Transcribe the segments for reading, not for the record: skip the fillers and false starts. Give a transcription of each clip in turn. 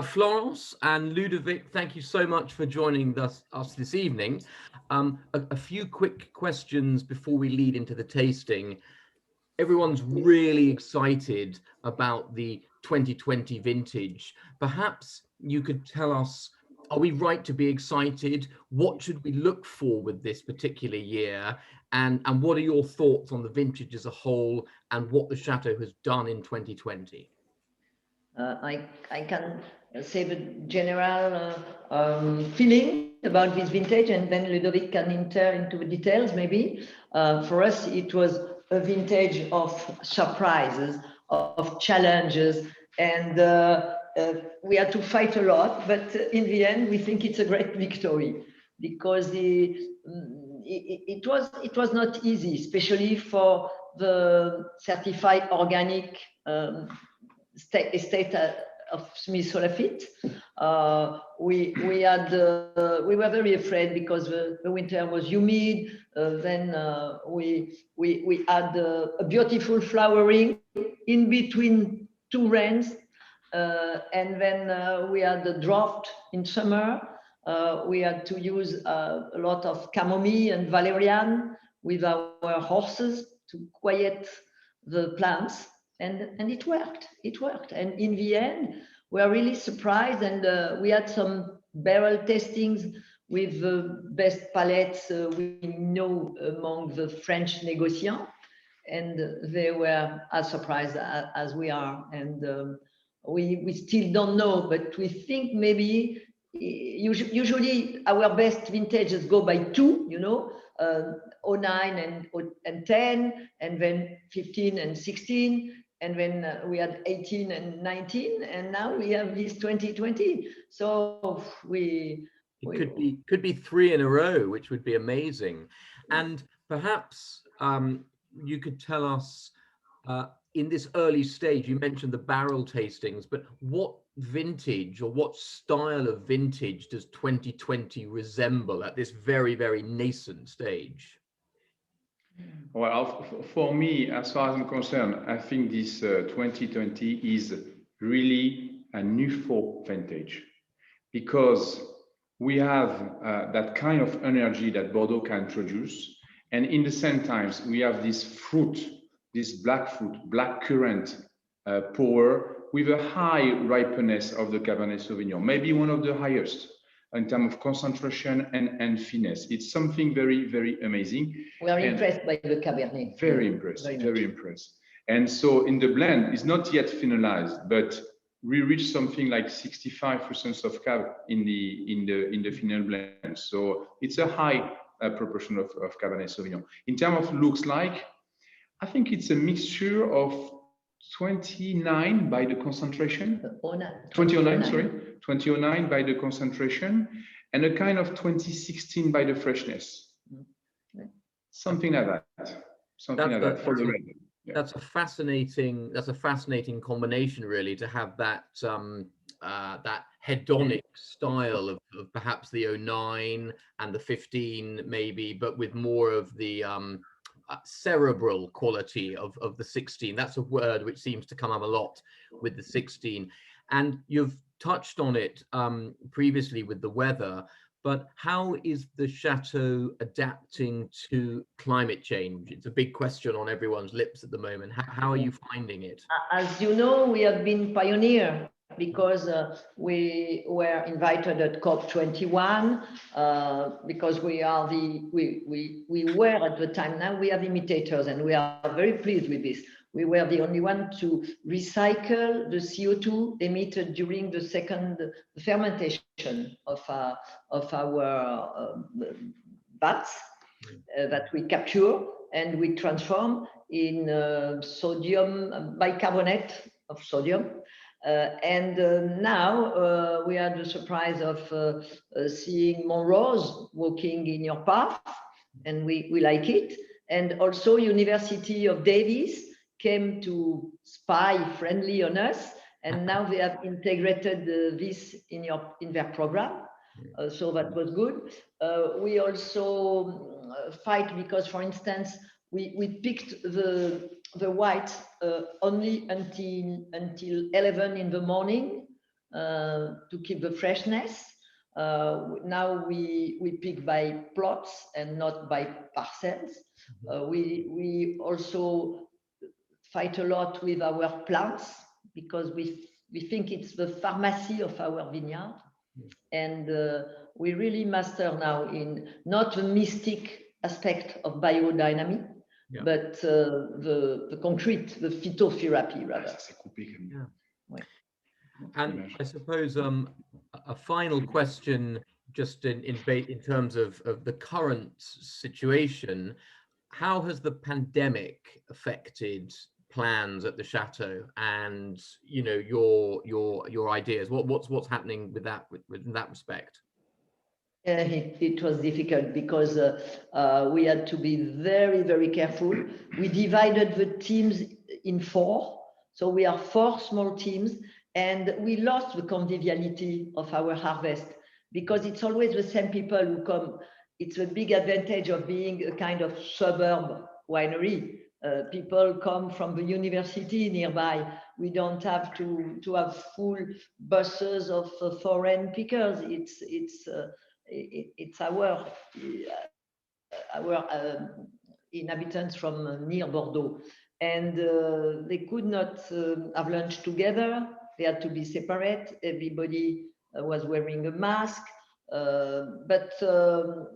Florence and Ludovic, thank you so much for joining us this evening. A few quick questions before we lead into the tasting. Everyone's really excited about the 2020 vintage. Perhaps you could tell us, are we right to be excited? What should we look for with this particular year? And what are your thoughts on the vintage as a whole and what the Chateau has done in 2020? I can say the general feeling about this vintage, and then Ludovic can enter into the details maybe. For us, it was a vintage of surprises, of challenges, and we had to fight a lot, but in the end, we think it's a great victory because it was not easy, especially for the certified organic estate of Smith Haut Lafitte. We were very afraid because the winter was humid. Then we had a beautiful flowering in between two rains, and then we had the drought in summer. We had to use a lot of chamomile and valerian with our horses to quiet the plants. And it worked. And in the end, we are really surprised. And we had some barrel tastings with the best palettes we know among the French negociants. And they were as surprised as we are. And we still don't know, but we think maybe usually our best vintages go by two, 09 and 10, and then 15 and 16. And then we had 18 and 19, and now we have this 2020. So It could be three in a row, which would be amazing. And perhaps you could tell us in this early stage, you mentioned the barrel tastings, but what vintage or what style of vintage does 2020 resemble at this very, very nascent stage? Well, for me, as far as I'm concerned, I think this 2020 is really a new folk vintage because we have that kind of energy that Bordeaux can produce. And in the same times, we have this fruit, this black fruit, black currant power with a high ripeness of the Cabernet Sauvignon, maybe one of the highest in terms of concentration and finesse. It's something very, very amazing. We are impressed by the Cabernet. Very impressed, very impressed. And so in the blend, it's not yet finalized, but we reached something like 65% of Cab in the final blend. So it's a high proportion of Cabernet Sauvignon. In terms of looks like, I think it's a mixture of 29 by the concentration. 2009, sorry. 2009 by the concentration, and a kind of 2016 by the freshness. Something like that. Something like that for the red. Yeah. That's a fascinating combination, really, to have that that hedonic style of perhaps the 09 and the 15 maybe, but with more of the cerebral quality of the 16. That's a word which seems to come up a lot with the 16. And you've touched on it previously with the weather, but how is the Chateau adapting to climate change? It's a big question on everyone's lips at the moment. How are you finding it? As you know, we have been pioneer because we were invited at COP21 because we were at the time. Now we have imitators, and we are very pleased with this. We were the only one to recycle the CO2 emitted during the second fermentation of our bats that we capture and we transform in sodium bicarbonate of sodium. Now we had the surprise of seeing Monrose walking in your path, and we like it. And also University of Davis came to spy friendly on us, and now they have integrated this in their program. So that was good. We also fight because, for instance, we picked the white only until 11 in the morning to keep the freshness. Now we pick by plots and not by parcels. We also fight a lot with our plants because we think it's the pharmacy of our vineyard. And we really master now in not the mystic aspect of biodynamic, but the concrete, the phytotherapy rather. And I suppose a final question, just in terms of the current situation, how has the pandemic affected plans at the chateau and your ideas? What's happening with that in that respect? It was difficult because we had to be very, very careful. We divided the teams in 4, so we are 4 small teams, and we lost the conviviality of our harvest because it's always the same people who come. It's a big advantage of being a kind of suburb winery. People come from the university nearby. We don't have to have full buses of foreign pickers. It's our inhabitants from near Bordeaux, and they could not have lunch together. They had to be separate. Everybody was wearing a mask, but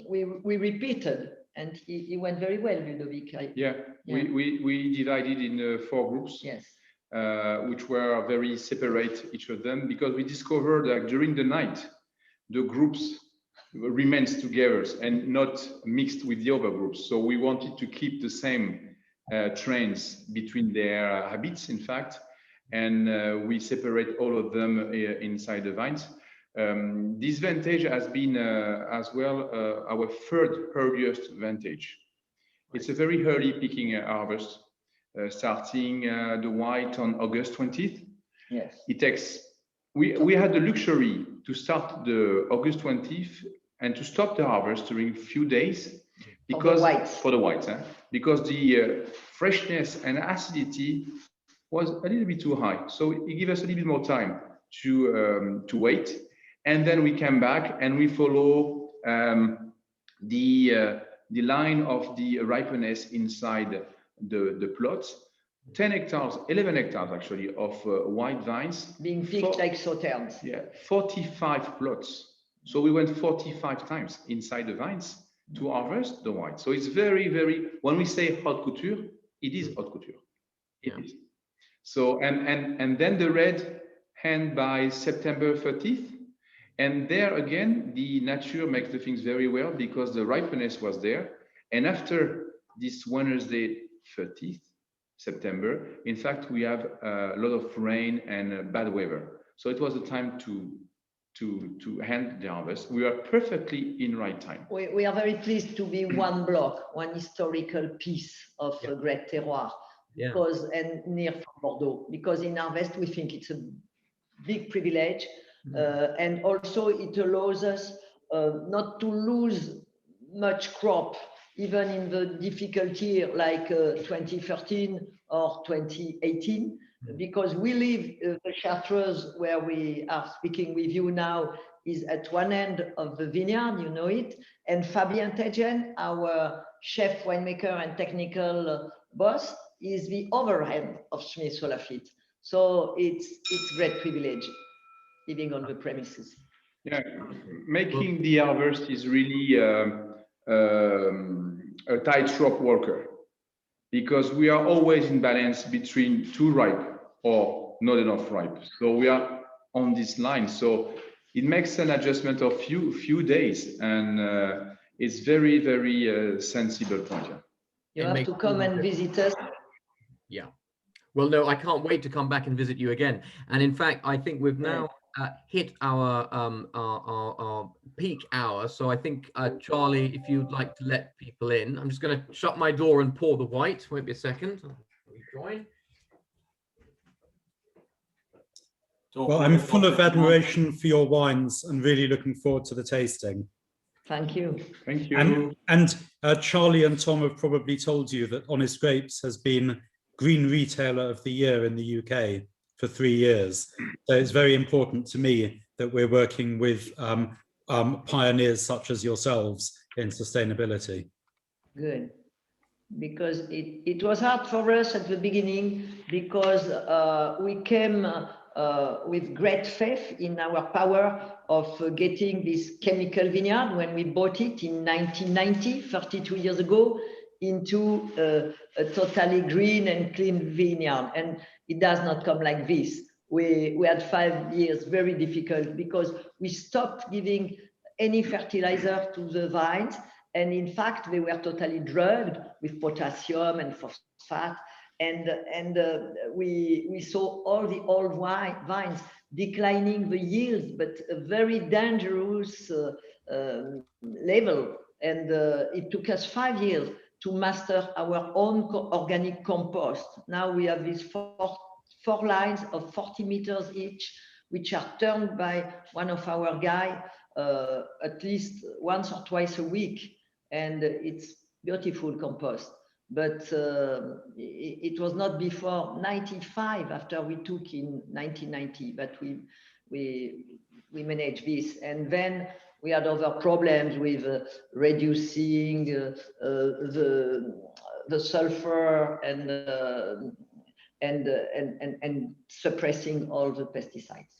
we repeated, and he went very well, Ludovic. We divided in 4 groups. Yes. Which were very separate each of them, because we discovered that during the night the groups remains together and not mixed with the other groups. So we wanted to keep the same trends between their habits, in fact, and we separate all of them inside the vines. This vintage has been as well our 3rd earliest vintage. It's a very early picking harvest, starting the white on August 20th. Yes. It takes. We had the luxury to start the August 20th and to stop the harvest during a few days because for the whites, because the freshness and acidity was a little bit too high. So it gave us a little bit more time to wait, and then we came back and we follow the line of the ripeness inside the plots. 10 hectares, 11 hectares actually of white vines being picked like sauternes. Yeah, 45 plots. So we went 45 times inside the vines to harvest the white. So it's very, very, when we say haute couture, it is haute couture. It is. So, and then the red hand by September 30th. And there again, the nature makes the things very well because the ripeness was there. And after this Wednesday 30th September, in fact, we have a lot of rain and bad weather. So it was the time to hand the harvest. We are perfectly in right time. We are very pleased to be one block, one historical piece of a great terroir, because and near from Bordeaux. Because in harvest we think it's a big privilege, and also it allows us not to lose much crop, even in the difficult year like 2013 or 2018. Because we live, the Chartreuse where we are speaking with you now is at one end of the vineyard, you know it, and Fabien Tegen, our chef, winemaker and technical boss, is the other end of Smith Haut Lafitte. So it's great privilege living on the premises. Yeah, making the harvest is really a tightrope walker, because we are always in balance between too ripe or not enough ripe. So we are on this line. So it makes an adjustment of few days, and it's very, very sensible point. You have to come and visit us. Yeah. Well, no, I can't wait to come back and visit you again. And in fact, I think we've now hit our peak hour. So I think, Charlie, if you'd like to let people in, I'm just going to shut my door and pour the white. Wait me a second. Join. Well, I'm full of admiration for your wines and really looking forward to the tasting. Thank you. Thank you. And Charlie and Tom have probably told you that Honest Grapes has been Green Retailer of the Year in the UK for 3 years. So it's very important to me that we're working with pioneers such as yourselves in sustainability. Good. Because it was hard for us at the beginning, because we came with great faith in our power of getting this chemical vineyard when we bought it in 1990, 32 years ago, into a totally green and clean vineyard. And it does not come like this. We had 5 years very difficult, because we stopped giving any fertilizer to the vines. And in fact, they were totally drugged with potassium and phosphate. And we saw all the old vines declining the yields, but a very dangerous level. And it took us 5 years to master our own organic compost. Now we have these four lines of 40 meters each, which are turned by one of our guys at least once or twice a week. And it's beautiful compost. But it was not before 95, after we took in 1990, that we managed this. And then we had other problems with reducing the sulfur and suppressing all the pesticides.